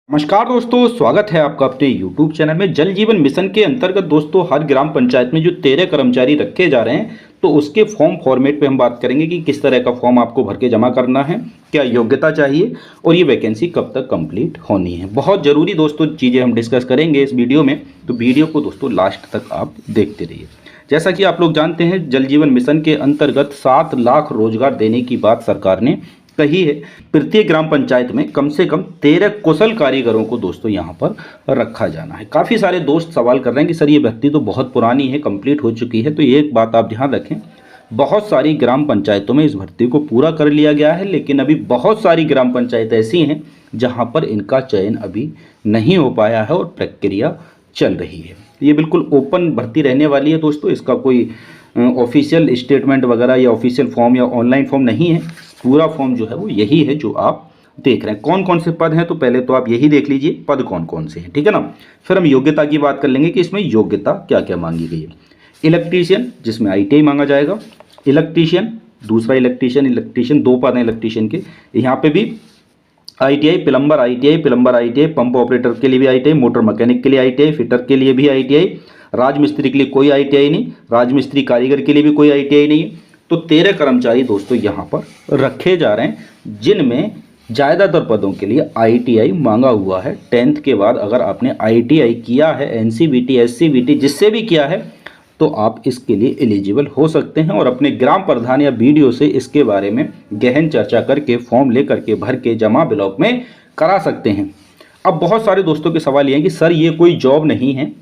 नमस्कार दोस्तों, स्वागत है आपका अपने YouTube चैनल में। जल जीवन मिशन के अंतर्गत दोस्तों हर ग्राम पंचायत में जो 13 कर्मचारी रखे जा रहे हैं, तो उसके फॉर्म फॉर्मेट पे हम बात करेंगे कि किस तरह का फॉर्म आपको भर के जमा करना है, क्या योग्यता चाहिए और ये वैकेंसी कब तक कंप्लीट होनी है। बहुत ज़रूरी दोस्तों चीज़ें हम डिस्कस करेंगे इस वीडियो में, तो वीडियो को दोस्तों लास्ट तक आप देखते रहिए। जैसा कि आप लोग जानते हैं, जल जीवन मिशन के अंतर्गत 7 लाख रोजगार देने की बात सरकार ने कही है। प्रत्येक ग्राम पंचायत में कम से कम 13 कुशल कारीगरों को दोस्तों यहाँ पर रखा जाना है। काफ़ी सारे दोस्त सवाल कर रहे हैं कि सर ये भर्ती तो बहुत पुरानी है, कंप्लीट हो चुकी है। तो ये एक बात आप ध्यान रखें, बहुत सारी ग्राम पंचायतों में इस भर्ती को पूरा कर लिया गया है, लेकिन अभी बहुत सारी ग्राम पंचायत ऐसी हैं जहाँ पर इनका चयन अभी नहीं हो पाया है और प्रक्रिया चल रही है। ये बिल्कुल ओपन भर्ती रहने वाली है दोस्तों, इसका कोई ऑफिशियल स्टेटमेंट वगैरह या ऑफिशियल फॉर्म या ऑनलाइन फॉर्म नहीं है। पूरा फॉर्म जो है वो यही है जो आप देख रहे हैं। कौन कौन से पद हैं, तो पहले तो आप यही देख लीजिए पद कौन कौन से हैं, ठीक है ना। फिर हम योग्यता की बात कर लेंगे कि इसमें योग्यता क्या क्या मांगी गई है। इलेक्ट्रीशियन, जिसमें ITI मांगा जाएगा। इलेक्ट्रीशियन, दूसरा इलेक्ट्रीशियन 2 पद हैं इलेक्ट्रीशियन के, यहाँ पे भी ITI, plumber ITI, pump operator के लिए भी ITI, मोटर मैकेनिक के लिए ITI, फिटर के लिए भी ITI, राजमिस्त्री के लिए कोई ITI नहीं, राजमिस्त्री कारीगर के लिए भी कोई ITI नहीं है। तो 13 कर्मचारी दोस्तों यहाँ पर रखे जा रहे हैं, जिनमें ज़्यादातर पदों के लिए ITI मांगा हुआ है। 10th के बाद अगर आपने ITI किया है, NCVT, SCVT जिससे भी किया है, तो आप इसके लिए एलिजिबल हो सकते हैं और अपने ग्राम प्रधान या BDO से इसके बारे में गहन चर्चा करके फॉर्म ले करके भर के जमा ब्लॉक में करा सकते हैं। अब बहुत सारे दोस्तों के सवाल ये हैं कि सर ये कोई जॉब नहीं है,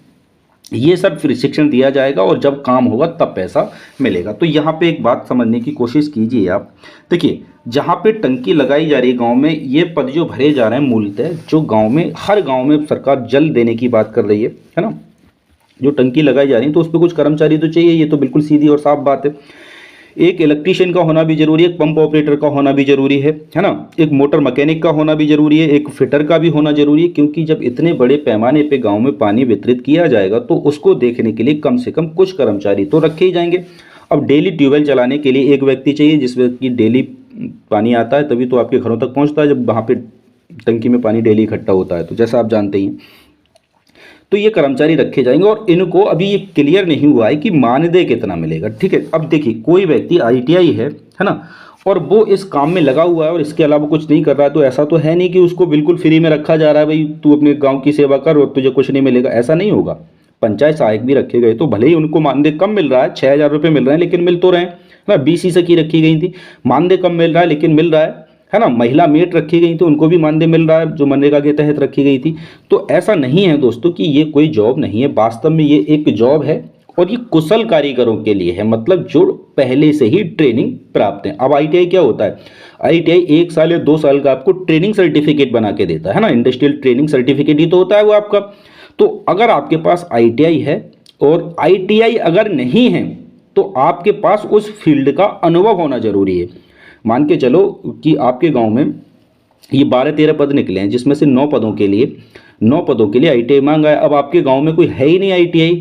ये सब प्रशिक्षण दिया जाएगा और जब काम होगा तब पैसा मिलेगा। तो यहाँ पे एक बात समझने की कोशिश कीजिए आप। देखिए, जहाँ पे टंकी लगाई जा रही है गांव में, ये पद जो भरे जा रहे हैं मूलतः जो गांव में, हर गांव में सरकार जल देने की बात कर रही है ना। जो टंकी लगाई जा रही है तो उस पर कुछ कर्मचारी तो चाहिए, ये तो बिल्कुल सीधी और साफ बात है। एक इलेक्ट्रीशियन का होना भी जरूरी है, एक पंप ऑपरेटर का होना भी जरूरी है ना, एक मोटर मैकेनिक का होना भी जरूरी है, एक फिटर का भी होना जरूरी है। क्योंकि जब इतने बड़े पैमाने पे गांव में पानी वितरित किया जाएगा तो उसको देखने के लिए कम से कम कुछ कर्मचारी तो रखे ही जाएंगे। अब डेली ट्यूबवेल चलाने के लिए एक व्यक्ति चाहिए, जिसमें कि डेली पानी आता है, तभी तो आपके घरों तक पहुँचता है, जब वहाँ पर टंकी में पानी डेली इकट्ठा होता है, तो जैसा आप जानते ही। तो ये कर्मचारी रखे जाएंगे और इनको अभी ये क्लियर नहीं हुआ है कि मानदेय कितना मिलेगा, ठीक है। अब देखिए, कोई व्यक्ति ITI है ना, और वो इस काम में लगा हुआ है और इसके अलावा कुछ नहीं कर रहा है, तो ऐसा तो है नहीं कि उसको बिल्कुल फ्री में रखा जा रहा है, भाई तू अपने गांव की सेवा कर और तुझे कुछ नहीं मिलेगा, ऐसा नहीं होगा। पंचायत सहायक भी रखे गए, तो भले ही उनको मानदेय कम मिल रहा है, 6,000 रुपये मिल रहे हैं, लेकिन मिल तो रहे हैं ना। BC से की रखी गई थी, मानदेय कम मिल रहा है लेकिन मिल रहा है ना। महिला मेट रखी गई थी, उनको भी मानदेय मिल रहा है, जो मनरेगा के तहत रखी गई थी। तो ऐसा नहीं है दोस्तों कि ये कोई जॉब नहीं है, वास्तव में ये एक जॉब है और ये कुशल कारीगरों के लिए है, मतलब जो पहले से ही ट्रेनिंग प्राप्त है। अब ITI क्या होता है, ITI 1 साल या 2 साल का आपको ट्रेनिंग सर्टिफिकेट बना के देता है ना, इंडस्ट्रियल ट्रेनिंग सर्टिफिकेट ही तो होता है वो आपका। तो अगर आपके पास ITI है और ITI अगर नहीं है, तो आपके पास उस फील्ड का अनुभव होना जरूरी है। मान के चलो कि आपके गांव में ये 12-13 पद निकले हैं, जिसमें से 9 पदों के लिए ITI मांगा है। अब आपके गांव में कोई है ही नहीं ITI,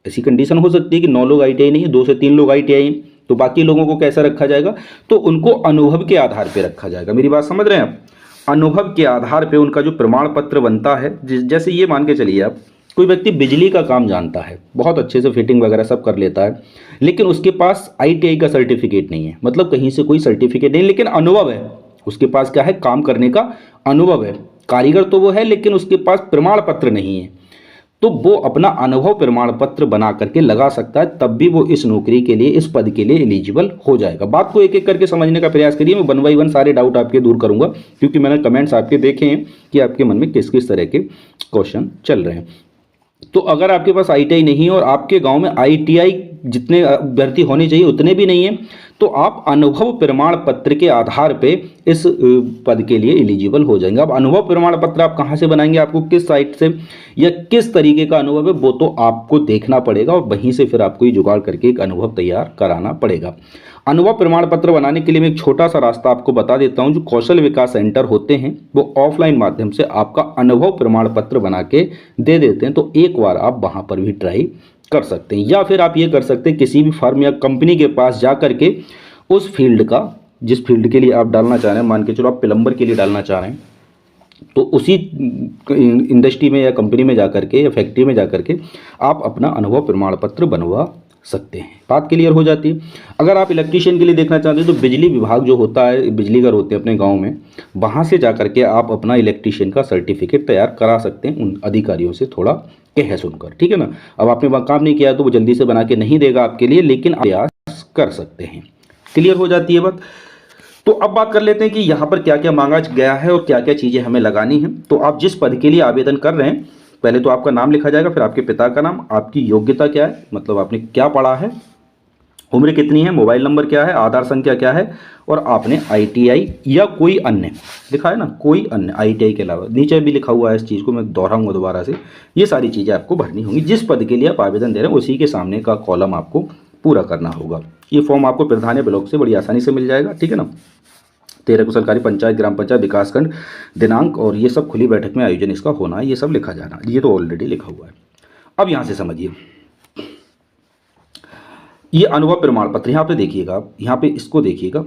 ऐसी कंडीशन हो सकती है कि 9 लोग ITI नहीं है, 2 से 3 लोग ITI हैं, तो बाकी लोगों को कैसा रखा जाएगा, तो उनको अनुभव के आधार पर रखा जाएगा। मेरी बात समझ रहे हैं आप, अनुभव के आधार पर उनका जो प्रमाण पत्र बनता है, जैसे ये मान के चलिए आप, कोई व्यक्ति बिजली का काम जानता है, बहुत अच्छे से फिटिंग वगैरह सब कर लेता है, लेकिन उसके पास ITI का सर्टिफिकेट नहीं है, मतलब कहीं से कोई सर्टिफिकेट नहीं, लेकिन अनुभव है उसके पास। क्या है, काम करने का अनुभव है, कारीगर तो वो है, लेकिन उसके पास प्रमाण पत्र नहीं है। तो वो अपना अनुभव प्रमाण पत्र बना करके लगा सकता है, तब भी वो इस नौकरी के लिए, इस पद के लिए एलिजिबल हो जाएगा। बात को एक एक करके समझने का प्रयास करिए, मैं 1 बाय 1 सारे डाउट आपके दूर करूंगा, क्योंकि मैंने कमेंट्स आपके देखे हैं कि आपके मन में किस किस तरह के क्वेश्चन चल रहे हैं। तो अगर आपके पास ITI नहीं है और आपके गांव में ITI जितने अभ्यर्थी होने चाहिए उतने भी नहीं है, तो आप अनुभव प्रमाण पत्र के आधार पे इस पद के लिए एलिजिबल हो जाएंगे। अब अनुभव प्रमाण पत्र आप कहाँ से बनाएंगे, आपको किस साइट से या किस तरीके का अनुभव है, वो तो आपको देखना पड़ेगा और वहीं से फिर आपको ये जुगाड़ करके एक अनुभव तैयार कराना पड़ेगा। अनुभव प्रमाण पत्र बनाने के लिए मैं एक छोटा सा रास्ता आपको बता देता हूं। जो कौशल विकास सेंटर होते हैं वो ऑफलाइन माध्यम से आपका अनुभव प्रमाण पत्र बना के दे देते हैं, तो एक बार आप वहां पर भी ट्राई कर सकते हैं। या फिर आप ये कर सकते हैं, किसी भी फर्म या कंपनी के पास जा करके उस फील्ड का, जिस फील्ड के लिए आप डालना चाह रहे हैं, मान के चलो आप प्लम्बर के लिए डालना चाह रहे हैं, तो उसी इंडस्ट्री में या कंपनी में जाकर के या फैक्ट्री में जाकर के आप अपना अनुभव प्रमाण पत्र बनवा सकते हैं। बात क्लियर हो जाती है। अगर आप इलेक्ट्रीशियन के लिए देखना चाहते हैं तो बिजली विभाग जो होता है, बिजली घर होते हैं अपने गांव में, वहां से जाकर के आप अपना इलेक्ट्रीशियन का सर्टिफिकेट तैयार करा सकते हैं उन अधिकारियों से थोड़ा कह सुनकर, ठीक है ना। अब आपने वहाँ काम नहीं किया तो वो जल्दी से बना के नहीं देगा आपके लिए, लेकिन प्रयास कर सकते हैं। क्लियर हो जाती है बात। तो अब बात कर लेते हैं कि यहाँ पर क्या क्या मांगा गया है और क्या क्या चीज़ें हमें लगानी है। तो आप जिस पद के लिए आवेदन कर रहे हैं, पहले तो आपका नाम लिखा जाएगा, फिर आपके पिता का नाम, आपकी योग्यता क्या है, मतलब आपने क्या पढ़ा है, उम्र कितनी है, मोबाइल नंबर क्या है, आधार संख्या क्या है, और आपने आईटीआई या कोई अन्य लिखा है ना, कोई अन्य आईटीआई के अलावा, नीचे भी लिखा हुआ है, इस चीज़ को मैं दोहराऊंगा दोबारा से, ये सारी चीज़ें आपको भरनी होंगी। जिस पद के लिए आप आवेदन दे रहे हैं उसी के सामने का कॉलम आपको पूरा करना होगा। ये फॉर्म आपको प्रधान्य ब्लॉक से बड़ी आसानी से मिल जाएगा, ठीक है ना। 13 को सरकारी पंचायत, ग्राम पंचायत, विकासखंड, दिनांक और ये सब खुली बैठक में आयोजन इसका होना है, ये सब लिखा जाना, ये तो ऑलरेडी लिखा हुआ है। अब यहाँ से समझिए, ये अनुभव प्रमाण पत्र, यहाँ पे देखिएगा, यहाँ पे इसको देखिएगा,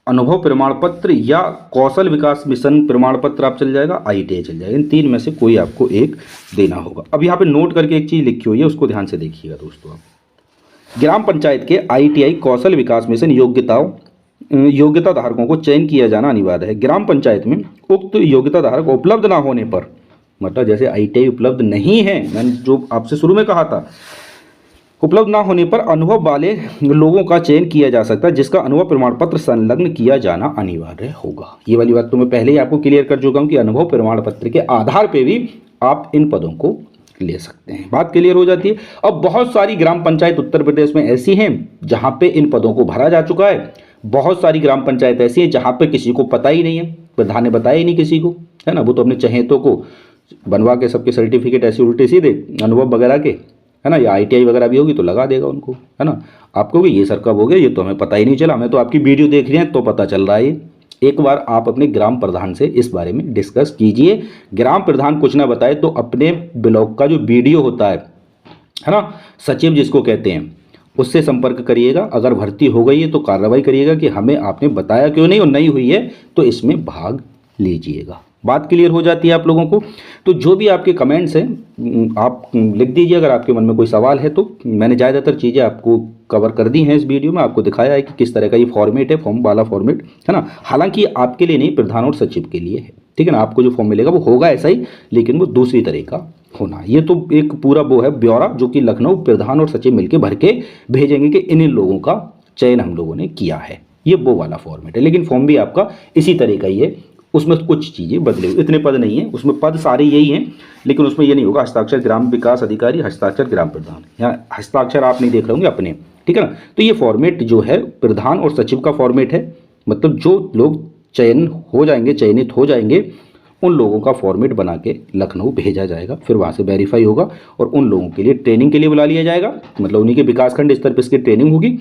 अनुभव प्रमाण पत्र या कौशल विकास मिशन प्रमाण पत्र आप चल जाएगा, आईटीआई चल जाएगा, इन तीन में से कोई आपको एक देना होगा। अब यहाँ पे नोट करके एक चीज़ लिखी हुई है, उसको ध्यान से देखिएगा दोस्तों। आप ग्राम पंचायत के आईटीआई कौशल विकास मिशन योग्यता धारकों को चयन किया जाना अनिवार्य है। ग्राम पंचायत में उक्त योग्यता धारक उपलब्ध ना होने पर, मतलब जैसे आईटीआई उपलब्ध नहीं है, मैंने जो आपसे शुरू में कहा था, उपलब्ध ना होने पर अनुभव वाले लोगों का चयन किया जा सकता है, जिसका अनुभव प्रमाण पत्र संलग्न किया जाना अनिवार्य होगा। ये वाली बात तो मैं पहले ही आपको क्लियर कर चुका हूं कि अनुभव प्रमाण पत्र के आधार पे भी आप इन पदों को ले सकते हैं। बात क्लियर हो जाती है। अब बहुत सारी ग्राम पंचायत उत्तर प्रदेश में ऐसी हैं जहां पे इन पदों को भरा जा चुका है, बहुत सारी ग्राम पंचायत ऐसी है जहां पे किसी को पता ही नहीं है, प्रधान ने बताया ही नहीं किसी को, है ना। वो तो अपने चहेतों को बनवा के सबके सर्टिफिकेट ऐसे उल्टे सीधे अनुभव वगैरह के, है ना, या आईटीआई वगैरह भी होगी तो लगा देगा उनको, है ना। आपको भी ये सर कब हो गया, ये तो हमें पता ही नहीं चला, हमें तो आपकी वीडियो देख रहे हैं तो पता चल रहा है ये। एक बार आप अपने ग्राम प्रधान से इस बारे में डिस्कस कीजिए। ग्राम प्रधान कुछ ना बताए तो अपने ब्लॉक का जो वीडियो होता है ना, सचिव जिसको कहते हैं, उससे संपर्क करिएगा। अगर भर्ती हो गई है तो कार्रवाई करिएगा कि हमें आपने बताया क्यों नहीं, और नहीं हुई है तो इसमें भाग लीजिएगा। बात क्लियर हो जाती है आप लोगों को। तो जो भी आपके कमेंट्स हैं आप लिख दीजिए। अगर आपके मन में कोई सवाल है तो मैंने ज़्यादातर चीज़ें आपको कवर कर दी हैं इस वीडियो में, आपको दिखाया है कि किस तरह का ये फॉर्मेट है, फॉर्म वाला फॉर्मेट, है ना। हालांकि आपके लिए नहीं, प्रधान और सचिव के लिए है, ठीक है ना। आपको जो फॉर्म मिलेगा वो होगा ऐसा ही, लेकिन वो दूसरी तरह का होना। ये तो एक पूरा वो है ब्यौरा जो कि लखनऊ प्रधान और सचिव मिलकर भर के भेजेंगे कि इन लोगों का चयन हम लोगों ने किया है। ये वो वाला फॉर्मेट है, लेकिन फॉर्म भी आपका इसी तरह का ही है। उसमें कुछ चीज़ें बदले, इतने पद नहीं है उसमें, पद सारे यही हैं, लेकिन उसमें ये नहीं होगा हस्ताक्षर ग्राम विकास अधिकारी, हस्ताक्षर ग्राम प्रधान, यहाँ हस्ताक्षर आप नहीं देख रहे होंगे अपने, ठीक है ना। तो ये फॉर्मेट जो है प्रधान और सचिव का फॉर्मेट है, मतलब जो लोग चयन हो जाएंगे, चयनित हो जाएंगे, उन लोगों का फॉर्मेट बना के लखनऊ भेजा जाएगा, फिर वहाँ से वेरीफाई होगा और उन लोगों के लिए ट्रेनिंग के लिए बुला लिया जाएगा, मतलब उन्हीं के विकासखंड स्तर पर इसकी ट्रेनिंग होगी,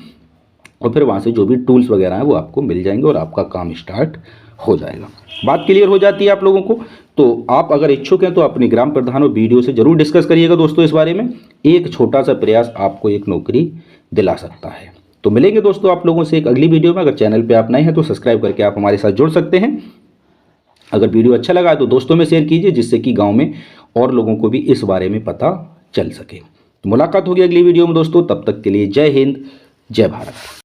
और फिर वहाँ से जो भी टूल्स वगैरह हैं वो आपको मिल जाएंगे और आपका काम स्टार्ट हो जाएगा। बात क्लियर हो जाती है आप लोगों को। तो आप अगर इच्छुक हैं तो अपने ग्राम प्रधान और वीडियो से जरूर डिस्कस करिएगा दोस्तों इस बारे में। एक छोटा सा प्रयास आपको एक नौकरी दिला सकता है। तो मिलेंगे दोस्तों आप लोगों से एक अगली वीडियो में। अगर चैनल पे आप नए हैं तो सब्सक्राइब करके आप हमारे साथ जुड़ सकते हैं। अगर वीडियो अच्छा लगा तो दोस्तों में शेयर कीजिए, जिससे कि गाँव में और लोगों को भी इस बारे में पता चल सके। तो मुलाकात होगी अगली वीडियो में दोस्तों, तब तक के लिए जय हिंद, जय भारत।